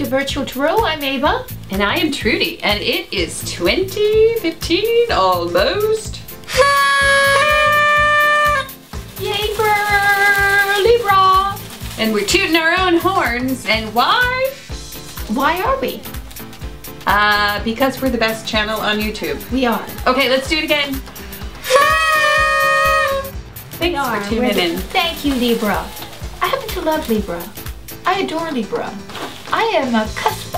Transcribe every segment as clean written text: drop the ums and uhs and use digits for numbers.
Virtual Tarot. I'm Ava. And I am Trudy, and it is 2015 almost. Yay for Libra! And we're tooting our own horns, and why? Why are we? Because we're the best channel on YouTube. We are. Okay, let's do it again. Thanks for tuning in. Thank you, Libra. I happen to love Libra. I adore Libra. I am a cusp,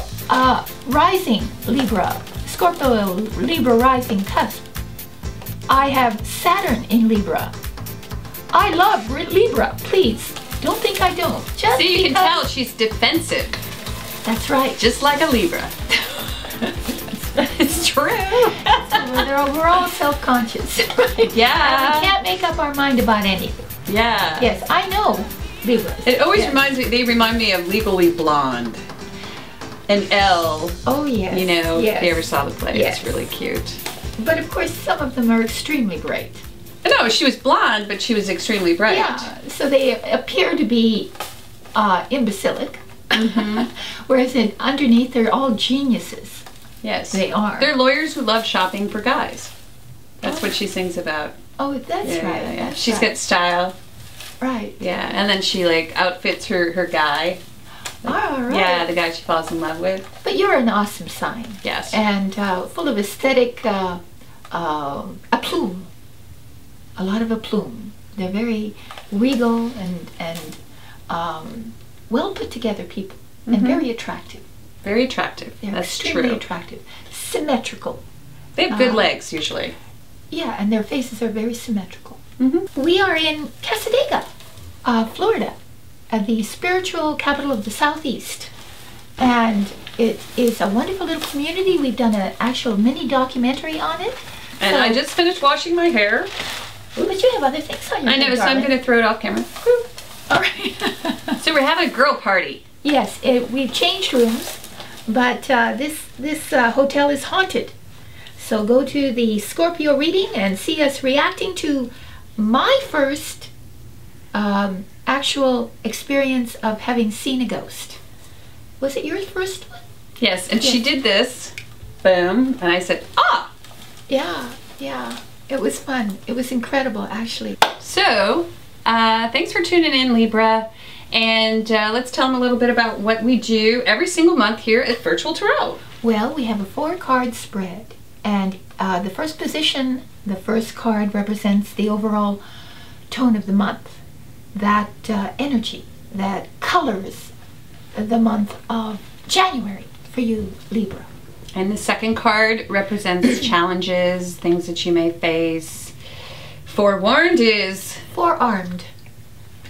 rising Libra, Scorpio Libra rising cusp. I have Saturn in Libra. I love Libra, please. Don't think I don't. Just See, you can tell she's defensive. That's right. Just like a Libra. It's true. We're all self-conscious, right? Yeah. And we can't make up our mind about anything. Yeah. Yes, I know Libra. It always reminds me, they remind me of Legally Blonde. And Elle. Oh, yes. You know, yes. if you ever saw the play, Yes. it's really cute. But of course, some of them are extremely bright. No, she was blonde, but she was extremely bright. Yeah, so they appear to be imbecilic, whereas underneath they're all geniuses. Yes. They are. They're lawyers who love shopping for guys. That's what she sings about. Oh, that's right. Yeah, yeah. That's She's right. got style. Right. Yeah, and then she like outfits her guy. All right. Yeah, the guy she falls in love with. But you're an awesome sign. Yes. And full of aesthetic aplomb. A lot of aplomb. They're very regal and well put together people, and very attractive. Very attractive. They're That's extremely true. attractive. Symmetrical. They have good legs usually. Yeah, and their faces are very symmetrical. We are in Cassadaga, Florida, at the spiritual capital of the Southeast. And it is a wonderful little community. We've done an actual mini documentary on it. And I just finished washing my hair. But you have other things on your I know, head, so I'm darling. going to throw it off camera. All right. So we're having a girl party. Yes, we've changed rooms, but this hotel is haunted. So go to the Scorpio reading and see us reacting to my first actual experience of having seen a ghost. Was it your first one? Yes, and she did this. Boom. And I said, ah! Yeah, yeah. It was fun. It was incredible, actually. So, thanks for tuning in, Libra. And let's tell them a little bit about what we do every single month here at Virtual Tarot. Well, we have a 4-card spread. And the first position, the first card represents the overall tone of the month. That energy that colors the month of January for you, Libra. And the second card represents challenges, things that you may face. Forewarned is... Forearmed.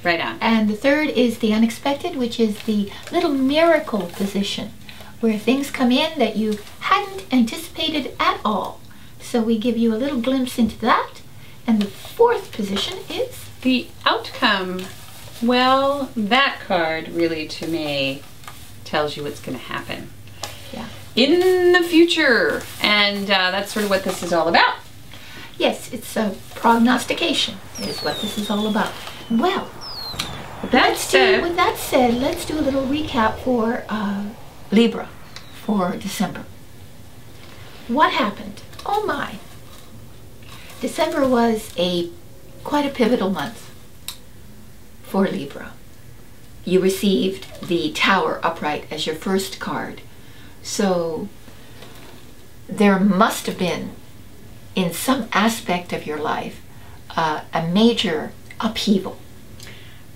Right on. And the third is the unexpected, which is the little miracle position, where things come in that you hadn't anticipated at all. So we give you a little glimpse into that. And the fourth position is... The outcome. Well, that card really, to me, tells you what's going to happen. Yeah. In the future. And that's sort of what this is all about. Yes, it's a prognostication is what this is all about. Well, with that said, let's do a little recap for Libra for December. What happened? Oh my. December was quite a pivotal month for Libra. You received the Tower upright as your first card. So there must have been, in some aspect of your life, a major upheaval.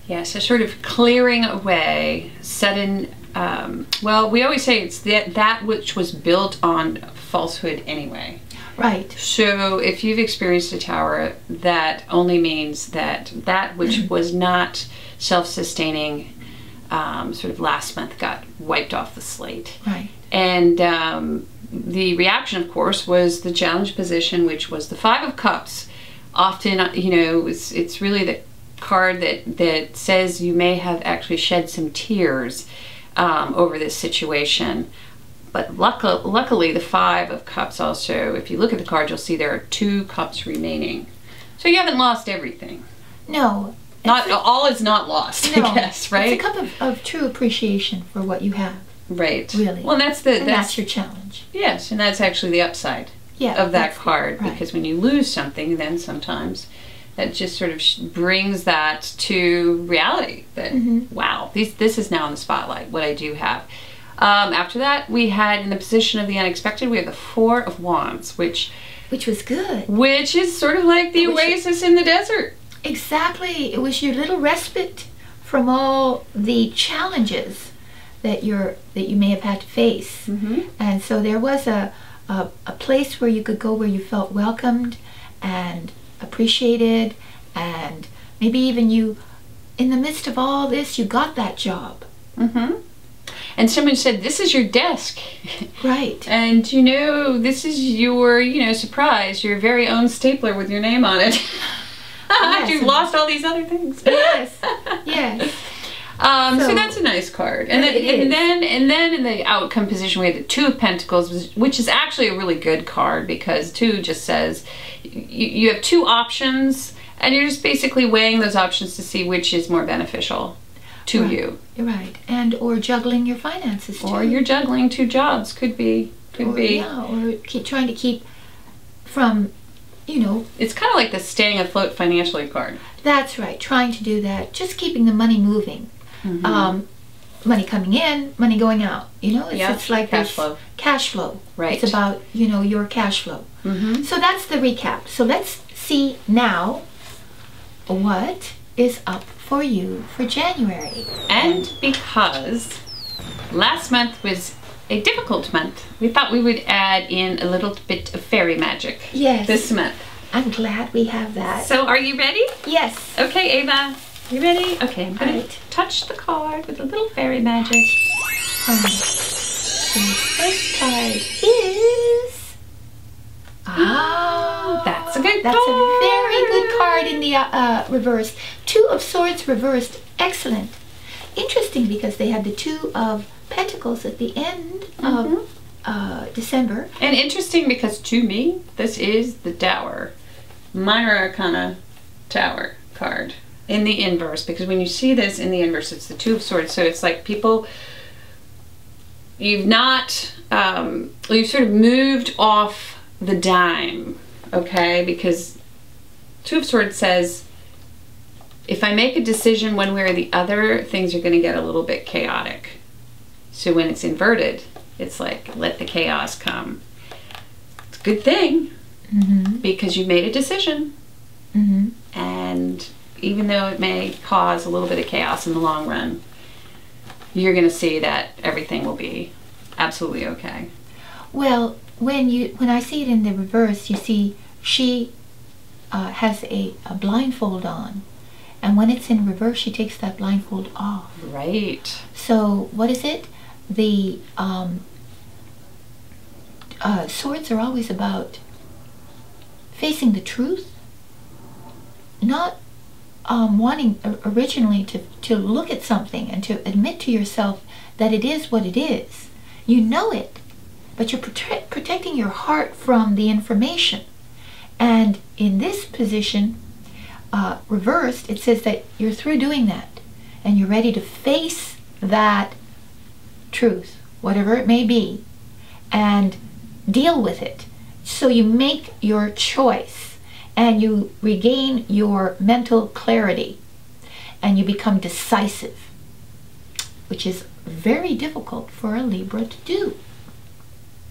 Yes, a sort of clearing away, sudden, well, we always say it's that which was built on falsehood anyway. Right. So if you've experienced a tower, that only means that which was not self-sustaining sort of last month got wiped off the slate. Right. And the reaction, of course, was the challenge position, which was the 5 of Cups. Often, you know, it's really the card that says you may have actually shed some tears over this situation. But luckily, the 5 of Cups also, if you look at the card, you'll see there are 2 cups remaining. So you haven't lost everything. No. Not all is not lost, no, I guess, right? It's a cup of true appreciation for what you have. Right. Really. Well, that's your challenge. Yes, and that's actually the upside of that card, because when you lose something, then sometimes that just sort of brings that to reality. That wow, this is now in the spotlight. What I do have. After that, we had in the position of the unexpected, we have the Four of Wands, which was good. Which is sort of like the oasis in the desert. Exactly. It was your little respite from all the challenges that you may have had to face. And so there was a place where you could go where you felt welcomed and appreciated, and maybe even you, in the midst of all this, you got that job. And someone said, this is your desk. Right. And this is your, surprise, your very own stapler with your name on it. Yes. You've lost all these other things. Yes. Yes. So that's a nice card. And then in the outcome position, we had the Two of Pentacles, which is actually a really good card, because two just says you have two options, and you're just basically weighing those options to see which is more beneficial to you. Right. And or juggling your finances too. Or you're juggling two jobs. Could be. Yeah, or trying to keep from, It's kind of like the staying afloat financially card. That's right. Trying to do that. Just keeping the money moving. Money coming in, money going out. It's like cash flow. Cash flow. Right. It's about, your cash flow. So that's the recap. So let's see now what is up for you for January. And because last month was a difficult month, we thought we would add in a little bit of fairy magic. Yes. This month. I'm glad we have that. So are you ready? Yes. Okay, Ava. You ready? Okay, I'm going to touch the card with a little fairy magic. The first card is... that's a good card. That's a very good card in the reverse. Two of Swords reversed. Excellent. Interesting, because they had the Two of Pentacles at the end of December. And interesting because to me, this is the Tower. Minor Arcana Tower card in the inverse, because when you see this in the inverse, it's the Two of Swords. So it's like people, you've sort of moved off the dime, okay? Because Two of Swords says, if I make a decision one way or the other, things are going to get a little bit chaotic. So when it's inverted, it's like, let the chaos come. It's a good thing, because you made a decision. And even though it may cause a little bit of chaos in the long run, you're going to see that everything will be absolutely okay. Well, when I see it in the reverse, you see she has a blindfold on, and when it's in reverse, she takes that blindfold off. Right. So what is it? The swords are always about facing the truth, not wanting originally to look at something and to admit to yourself that it is what it is. You know it, but you're protecting your heart from the information. And in this position, reversed, it says that you're through doing that, and you're ready to face that truth, whatever it may be, and deal with it. So you make your choice, and you regain your mental clarity, and you become decisive, which is very difficult for a Libra to do.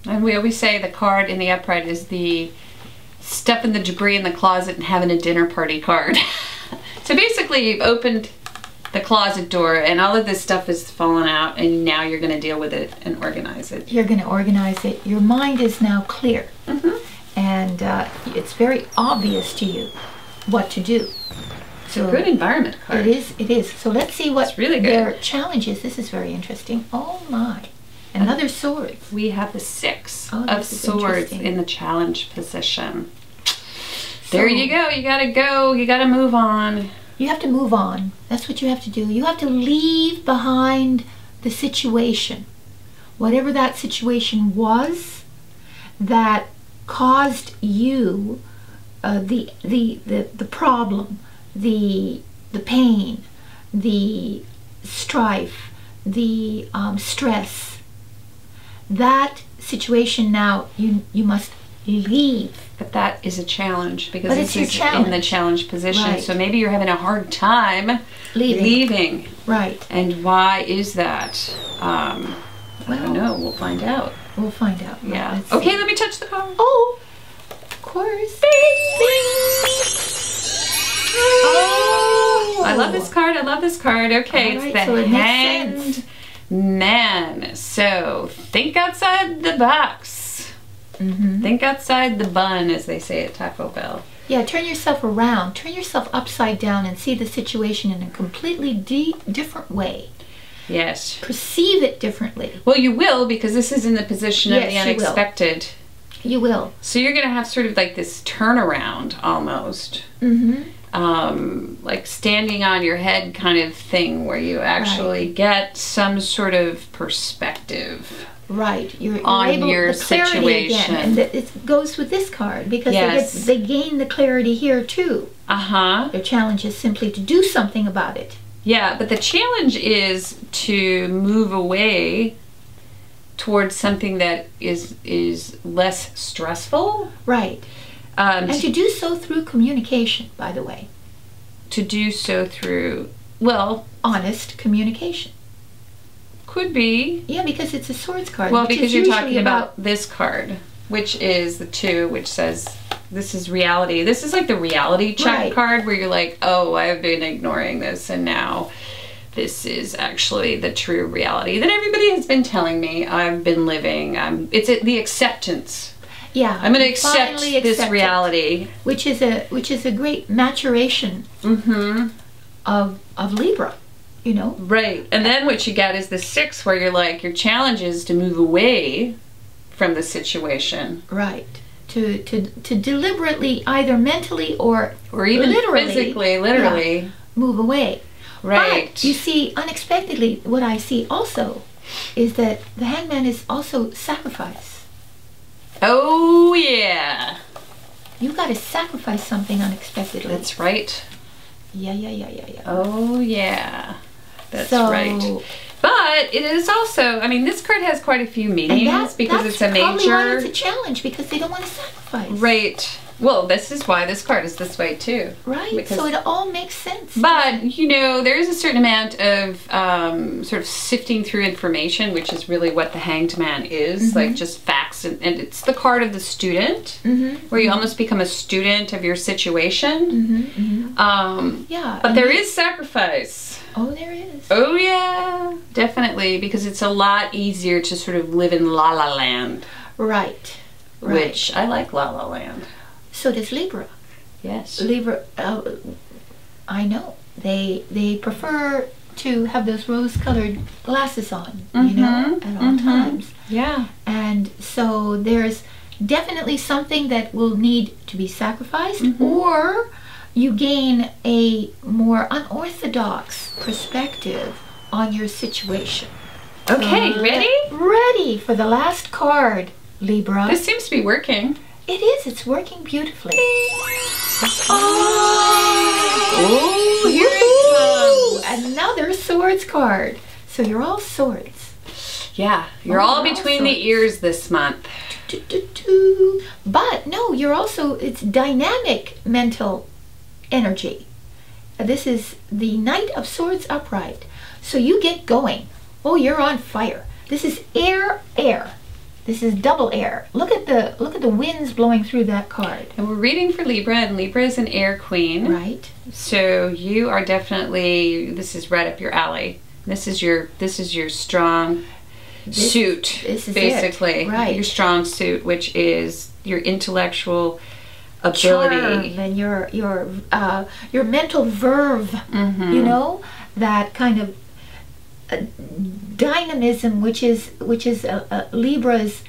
And we always say the card in the upright is the stuffing the debris in the closet and having a dinner party card. So basically you've opened the closet door and all of this stuff is fallen out, and now you're going to deal with it and organize it. You're going to organize it. Your mind is now clear. And it's very obvious to you what to do. It's a good environment card. It is. So let's see what their challenge is. This is very interesting. Oh my. Another sword. We have the Six of Swords in the challenge position. There you go. You gotta go. You gotta move on. You have to move on. That's what you have to do. You have to leave behind the situation. Whatever that situation was that caused you the problem, the pain, the strife, the stress, that situation now you must leave. But that is a challenge because But this it's your is in the challenge position. Right. So maybe you're having a hard time leaving. Right. And why is that? I don't know. We'll find out. We'll find out. Yeah. Let's Okay, see. let me touch the card. Oh, of course. Oh, I love this card. I love this card. Okay, All right, it's so the it makes Hanged sense. Man. So think outside the box. Mm-hmm. Think outside the bun, as they say at Taco Bell. Yeah, turn yourself around. Turn yourself upside down and see the situation in a completely different way. Yes. Perceive it differently. Well, you will, because this is in the position of the Yes, you will. unexpected. You will. So you're going to have sort of like this turnaround almost. Mm-hmm. Like standing on your head kind of thing where you actually get some sort of perspective. Right. You're On able, your the clarity situation. again. And it goes with this card because Yes. they gain the clarity here too. Uh-huh. Their challenge is simply to do something about it. Yeah, but the challenge is to move away towards something that is less stressful. Right. And to do so through communication, by the way. To do so through, well, Honest communication. could be. Yeah, because it's a swords card. Well, which because is you're usually talking about this card, which is the 2, which says this is reality. This is like the reality check Right. card where you're like, oh, I've been ignoring this and now this is actually the true reality that everybody has been telling me I've been living. It's the acceptance. Yeah. I'm going to accept finally this accept it, reality. which is a great maturation Mm-hmm. of Libra, you know. Right. And then what you get is the 6 where you're like, your challenge is to move away from the situation. Right. To deliberately, either mentally or Or even literally, physically, literally. move away. Right. But you see, unexpectedly, what I see also is that the hangman is also sacrifice. Oh, yeah. You got to sacrifice something unexpectedly. That's right. Yeah. Oh, yeah. That's So- right. But it is also, I mean, this card has quite a few meanings because it's a probably why major. it's a challenge, because they don't want to sacrifice. Right. Well, this is why this card is this way too. Right. Because- So it all makes sense. But, you know, there is a certain amount of sort of sifting through information, which is really what the Hanged Man is, like just facts. And it's the card of the student, where you almost become a student of your situation. Yeah. But and there is sacrifice. Oh, there is. Oh, yeah, definitely, because it's a lot easier to sort of live in La La Land, Right. Right. which I like La La Land. So does Libra. Yes. Libra, I know. They prefer to have those rose-colored glasses on, you know, at all times. Yeah. And so there's definitely something that will need to be sacrificed, or you gain a more unorthodox perspective on your situation. Okay, ready? Ready for the last card, Libra. This seems to be working. It is. It's working beautifully. Oh, here it comes. Another swords card. So you're all swords. Yeah, you're Oh, all you're all between the swords. ears this month. But no, you're also, it's dynamic mental energy. This is the Knight of Swords upright. So you get going. Oh, you're on fire. This is air. This is double air. Look at the winds blowing through that card. And we're reading for Libra, and Libra is an air queen. Right. So you are definitely, this is right up your alley. This is your strong suit, this is basically. it. Right. Your strong suit, which is your intellectual ability. Charm and your mental verve. You know, that kind of dynamism, which is Libra's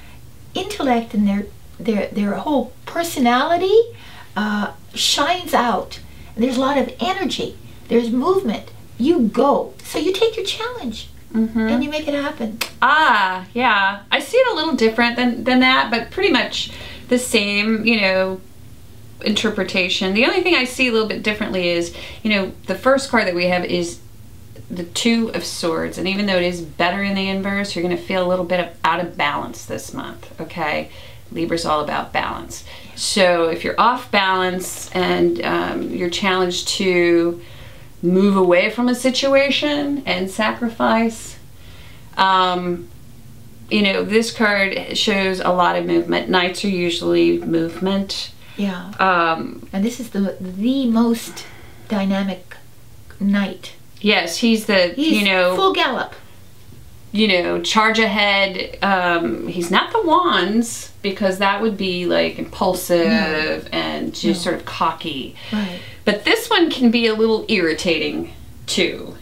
intellect, and their whole personality shines out. There's a lot of energy. There's movement. You go. So you take your challenge and you make it happen. Ah, yeah. I see it a little different than that, but pretty much the same, you know, interpretation. The only thing I see a little bit differently is, you know, the first card that we have is the Two of Swords, and even though it is better in the inverse, you're going to feel a little bit out of balance this month, okay? Libra's all about balance. So if you're off balance and you're challenged to move away from a situation and sacrifice, you know, this card shows a lot of movement. Knights are usually movement. Yeah. And this is the most dynamic knight. Yes, he's you know, full gallop. You know, charge ahead. He's not the Wands, because that would be like impulsive and just sort of cocky. Right. But this one can be a little irritating too,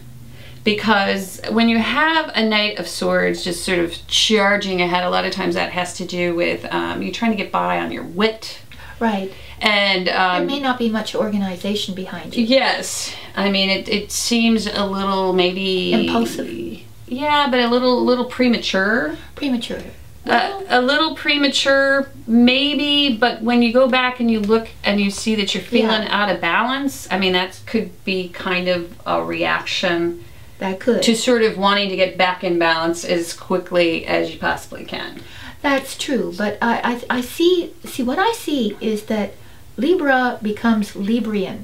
because when you have a Knight of Swords just sort of charging ahead, a lot of times that has to do with you trying to get by on your wit. Right. And there may not be much organization behind you. Yes. I mean, it seems a little maybe impulsive. Yeah, but a little premature. Premature. Well, a little premature, maybe, but when you go back and you look and you see that you're feeling out of balance, I mean, that could be kind of a reaction. That could. To sort of wanting to get back in balance as quickly as you possibly can. That's true, but I see what I see is that Libra becomes Librian.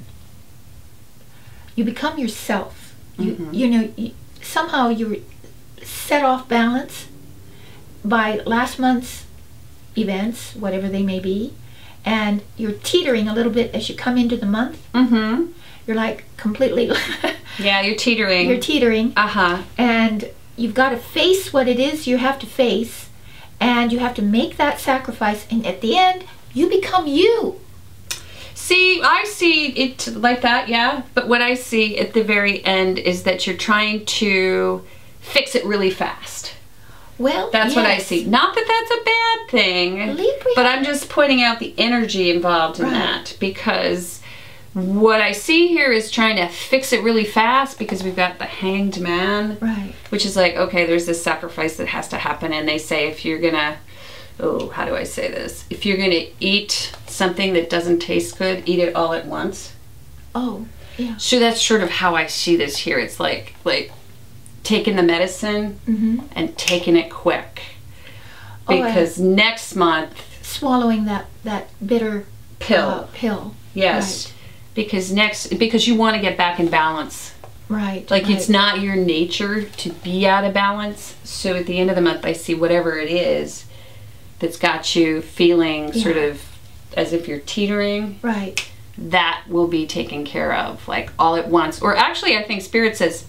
You become yourself. You know, somehow you're set off balance by last month's events, whatever they may be, and you're teetering a little bit as you come into the month. You're like completely yeah, you're teetering. You're teetering. Uh-huh. And you've got to face what it is you have to face, and you have to make that sacrifice, and at the end you become you. See, I see it like that, yeah, but what I see at the very end is that you're trying to fix it really fast. Well, that's what I see. Not that that's a bad thing, Libra, but I'm just pointing out the energy involved in that, because what I see here is trying to fix it really fast, because we've got the Hanged Man, right? Which is like, okay, there's this sacrifice that has to happen, and they say if you're gonna, oh, how do I say this? If you're gonna eat something that doesn't taste good, eat it all at once. Oh, yeah. So that's sort of how I see this here. It's like taking the medicine and taking it quick, because next month swallowing that bitter pill. Yes, right. because you want to get back in balance. Right. Like it's not your nature to be out of balance. So at the end of the month, I see whatever it is that's got you feeling sort of as if you're teetering. Right. That will be taken care of, like all at once. Or actually, I think Spirit says,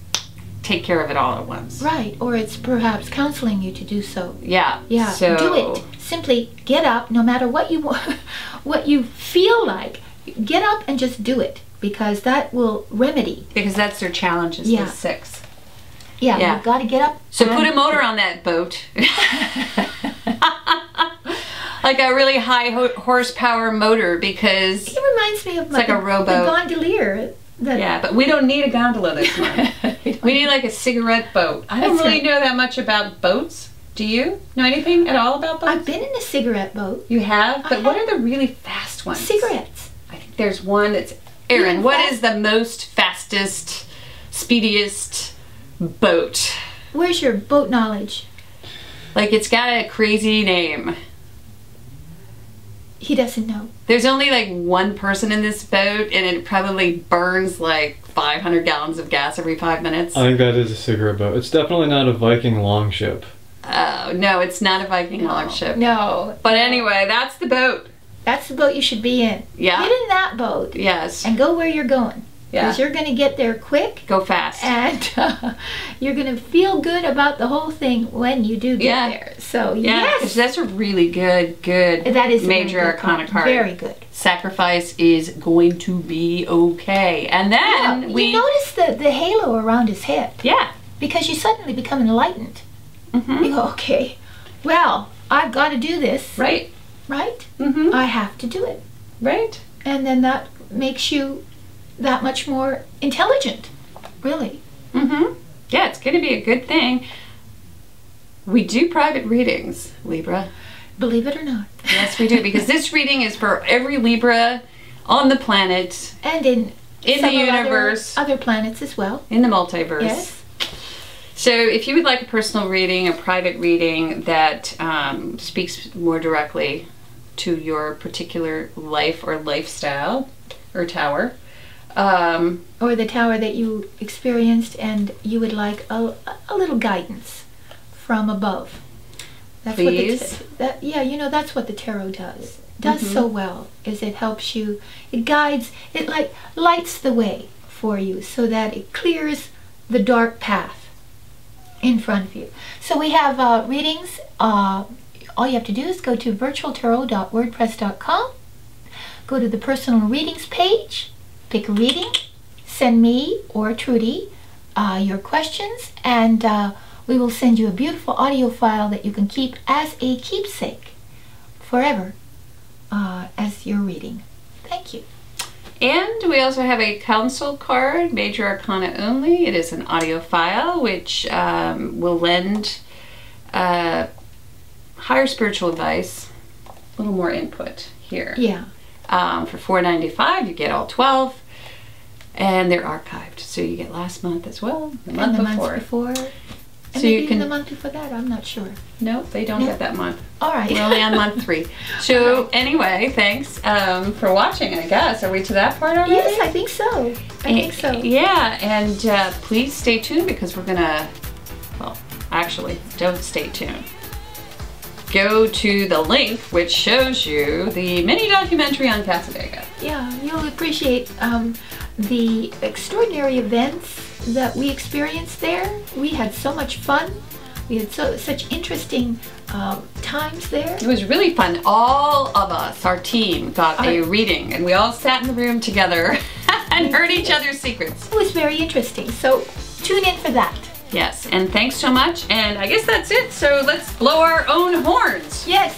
take care of it all at once. Right. Or it's perhaps counseling you to do so. Yeah. Yeah. So do it. Simply get up, no matter what you what you feel like. Get up and just do it, because that will remedy. Because that's their challenge, is the 6. Yeah. You've got to get up. So put a motor on that boat. Like a really high horsepower motor, because it reminds me of it's like a rowboat. The gondolier. Yeah, but we don't need a gondola this month. We need like a cigarette boat. I don't really know that much about boats. Do you know anything at all about boats? I've been in a cigarette boat. You have? But what are the really fast ones? Cigarettes. I think there's one that's... Erin, what is the most fastest, speediest boat? Where's your boat knowledge? Like, it's got a crazy name. He doesn't know. There's only like one person in this boat, and it probably burns like 500 gallons of gas every 5 minutes. I think that is a cigarette boat. It's definitely not a Viking longship. Oh, no, it's not a Viking longship. No. But anyway, that's the boat. That's the boat you should be in. Yeah. Get in that boat. Yes. And go where you're going. Yeah. Because you're going to get there quick. Go fast. And you're going to feel good about the whole thing when you do get there. So, yes. That's a really good that is major arcana card. Very good. Sacrifice is going to be okay. And then you notice the halo around his head. Yeah. Because you suddenly become enlightened. You go, okay, well, I've got to do this. Right. Right? I have to do it. Right. And then that makes you that much more intelligent, really. Yeah, it's going to be a good thing. We do private readings, Libra. Believe it or not. Yes, we do, because this reading is for every Libra on the planet. And in the universe. Other planets as well. In the multiverse. Yes. So if you would like a personal reading, a private reading that speaks more directly to your particular life or lifestyle or tower, or the tower that you experienced, and you would like a little guidance from above. That's please. Yeah, you know, that's what the tarot does so well, is it helps you, it guides, it like lights the way for you so that it clears the dark path in front of you. So we have readings. All you have to do is go to virtualtarot.wordpress.com, go to the personal readings page, pick a reading, send me or Trudy your questions, and we will send you a beautiful audio file that you can keep as a keepsake forever as your reading. Thank you. And we also have a counsel card, Major Arcana only. It is an audio file which will lend higher spiritual advice, a little more input here. Yeah. For $4.95 you get all 12, and they're archived, so you get last month as well, the month before. And so maybe you can, the month before that, I'm not sure. No, they don't get that month. All right. We're only on month 3. So anyway, thanks for watching, I guess. Are we to that part already? Yes, I think so. I think so. Yeah, and please stay tuned, because we're going to, well, actually, don't stay tuned. Go to the link which shows you the mini documentary on Cassadaga. Yeah, you'll appreciate the extraordinary events that we experienced there. We had so much fun. We had such interesting times there. It was really fun. All of us, our team, got a reading, and we all sat in the room together and heard each other's secrets. It was very interesting, so tune in for that. Yes, and thanks so much, and I guess that's it, so let's blow our own horns. Yes.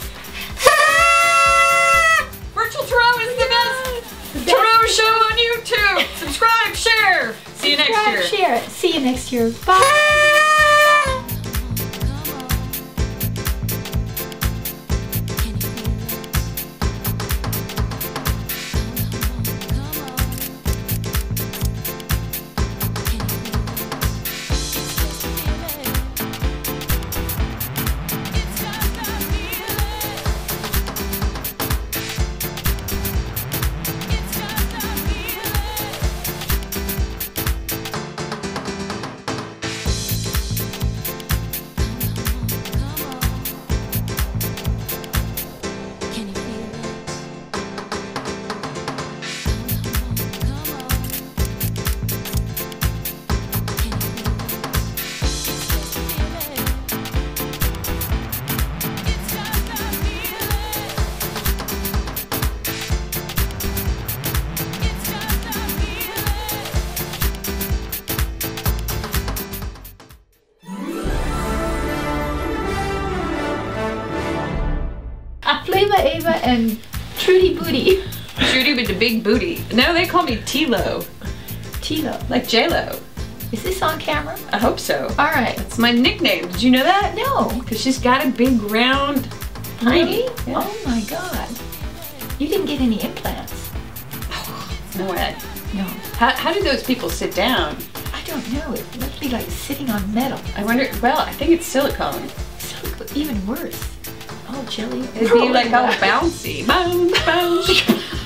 Virtual Tarot is the best tarot show on YouTube. Subscribe, share. See you next year. Share. See you next year. Bye. Ava and Trudy Booty. Trudy with the big booty. No, they call me T-Lo. T-Lo. Like J-Lo. Is this on camera? I hope so. All right. That's my nickname. Did you know that? No. Because she's got a big round Really? Yeah. Oh my God. You didn't get any implants? No way. No. How do those people sit down? I don't know. It must be like sitting on metal. I wonder, well, I think it's silicone. Even worse. Oh, jelly. It'd be like all bouncy. Bounce, bounce.